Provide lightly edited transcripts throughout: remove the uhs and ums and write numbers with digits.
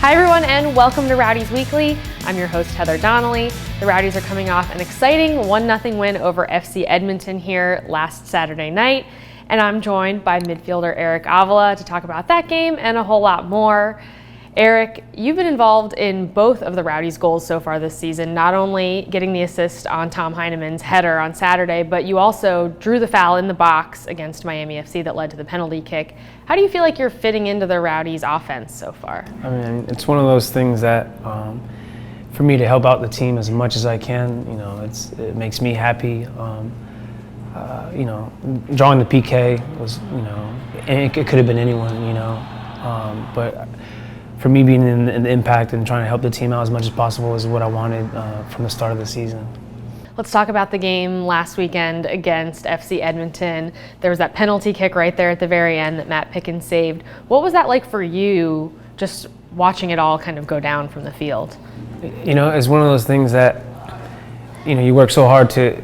Hi everyone and welcome to Rowdies Weekly. I'm your host Heather Donnelly. The Rowdies are coming off an exciting 1-0 win over FC Edmonton here last Saturday night, and I'm joined by midfielder Eric Avila to talk about that game and a whole lot more. Eric, you've been involved in both of the Rowdies' goals so far this season, not only getting the assist on Tom Heinemann's header on Saturday, but you also drew the foul in the box against Miami FC that led to the penalty kick. How do you feel like you're fitting into the Rowdies' offense so far? I mean, it's one of those things that for me to help out the team as much as I can, it makes me happy. Drawing the PK was, it could have been anyone, but for me being in the impact and trying to help the team out as much as possible is what I wanted from the start of the season. Let's talk about the game last weekend against FC Edmonton. There was that penalty kick right there at the very end that Matt Pickens saved. What was that like for you, just watching it all kind of go down from the field? It's one of those things that, you work so hard to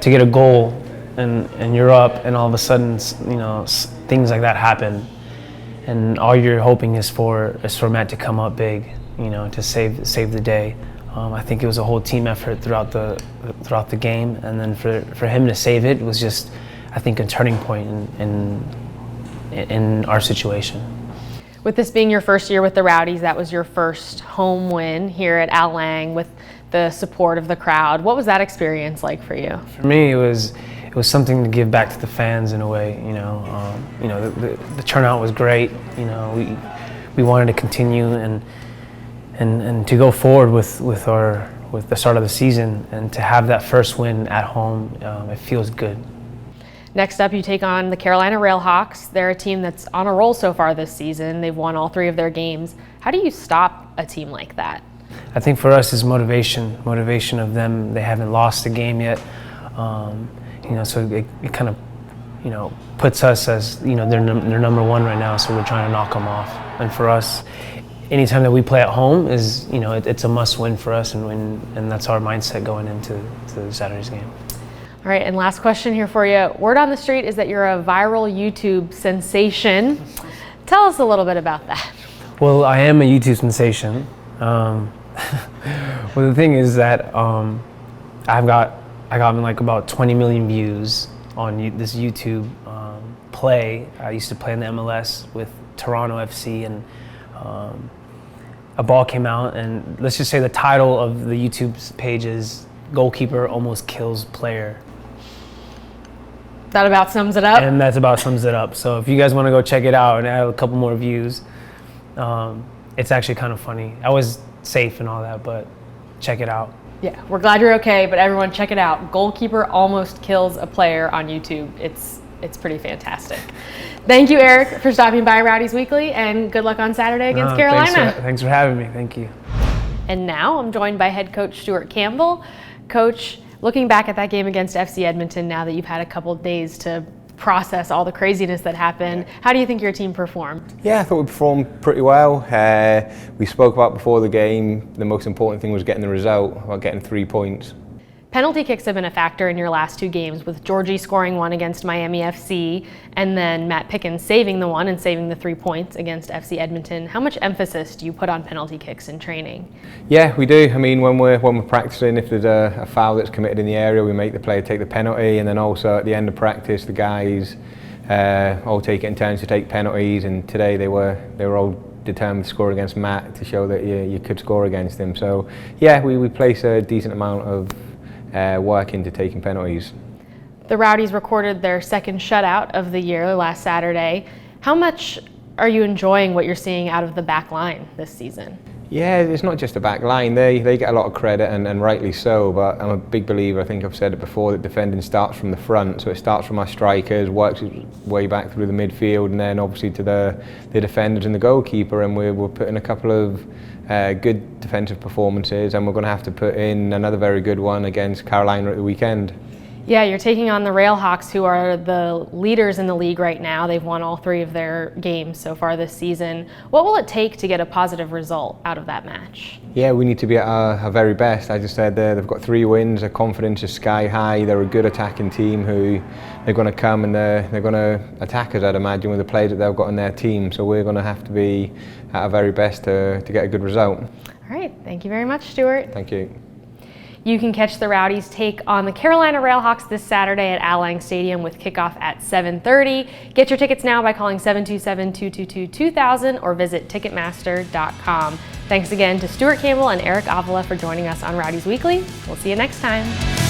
get a goal and you're up and all of a sudden, things like that happen. And all you're hoping is for Matt to come up big, to save the day. I think it was a whole team effort throughout the game, and then for him to save it was just, I think, a turning point in our situation. With this being your first year with the Rowdies, that was your first home win here at Al Lang with the support of the crowd. What was that experience like for you? For me, it was something to give back to the fans in a way. The turnout was great. We wanted to continue and to go forward with the start of the season, and to have that first win at home, it feels good. Next up, you take on the Carolina RailHawks. They're a team that's on a roll so far this season. They've won all 3 of their games. How do you stop a team like that? I think for us is motivation of them. They haven't lost a game yet. So it kind of, puts us as, they're number one right now, so we're trying to knock them off. And for us, anytime that we play at home is, it's a must win for us, and that's our mindset going into Saturday's game. All right, and last question here for you. Word on the street is that you're a viral YouTube sensation. Tell us a little bit about that. Well, I am a YouTube sensation. Well, the thing is that I got like about 20 million views on this YouTube play. I used to play in the MLS with Toronto FC, and a ball came out, and let's just say the title of the YouTube page is "Goalkeeper Almost Kills Player." That about sums it up? And that's about sums it up. So if you guys want to go check it out and add a couple more views, it's actually kind of funny. I was safe and all that, but check it out. Yeah, we're glad you're okay, but everyone check it out. Goalkeeper almost kills a player on YouTube. It's pretty fantastic. Thank you, Eric, for stopping by Rowdies Weekly, and good luck on Saturday against Carolina. Thanks for having me. Thank you. And now I'm joined by Head Coach Stuart Campbell. Coach, looking back at that game against FC Edmonton, now that you've had a couple of days to process all the craziness that happened, how do you think your team performed? Yeah, I thought we performed pretty well. We spoke about before the game, the most important thing was getting the result, about getting 3 points. Penalty kicks have been a factor in your last 2 games, with Georgie scoring 1 against Miami FC and then Matt Pickens saving the 1 and saving the 3 points against FC Edmonton. How much emphasis do you put on penalty kicks in training? Yeah, we do. I mean, when we're practicing, if there's a foul that's committed in the area, we make the player take the penalty, and then also at the end of practice, the guys all take it in turns to take penalties, and today they were all determined to score against Matt to show that you could score against him. So yeah, we place a decent amount of work into taking penalties. The Rowdies recorded their second shutout of the year last Saturday. How much are you enjoying what you're seeing out of the back line this season? Yeah, it's not just the back line. They get a lot of credit, and rightly so, but I'm a big believer, I think I've said it before, that defending starts from the front. So it starts from our strikers, works its way back through the midfield, and then obviously to the defenders and the goalkeeper, and we're putting a couple of good defensive performances, and we're going to have to put in another very good one against Carolina at the weekend. Yeah, you're taking on the RailHawks, who are the leaders in the league right now. They've won all 3 of their games so far this season. What will it take to get a positive result out of that match? Yeah, we need to be at our very best. As I said, they've got 3 wins, their confidence is sky high, they're a good attacking team who they're going to come and they're going to attack us, I'd imagine, with the players that they've got in their team. So we're going to have to be at our very best to get a good result. All right, thank you very much, Stuart. Thank you. You can catch the Rowdies take on the Carolina RailHawks this Saturday at Al Lang Stadium with kickoff at 7:30. Get your tickets now by calling 727-222-2000 or visit Ticketmaster.com. Thanks again to Stuart Campbell and Eric Avila for joining us on Rowdies Weekly. We'll see you next time.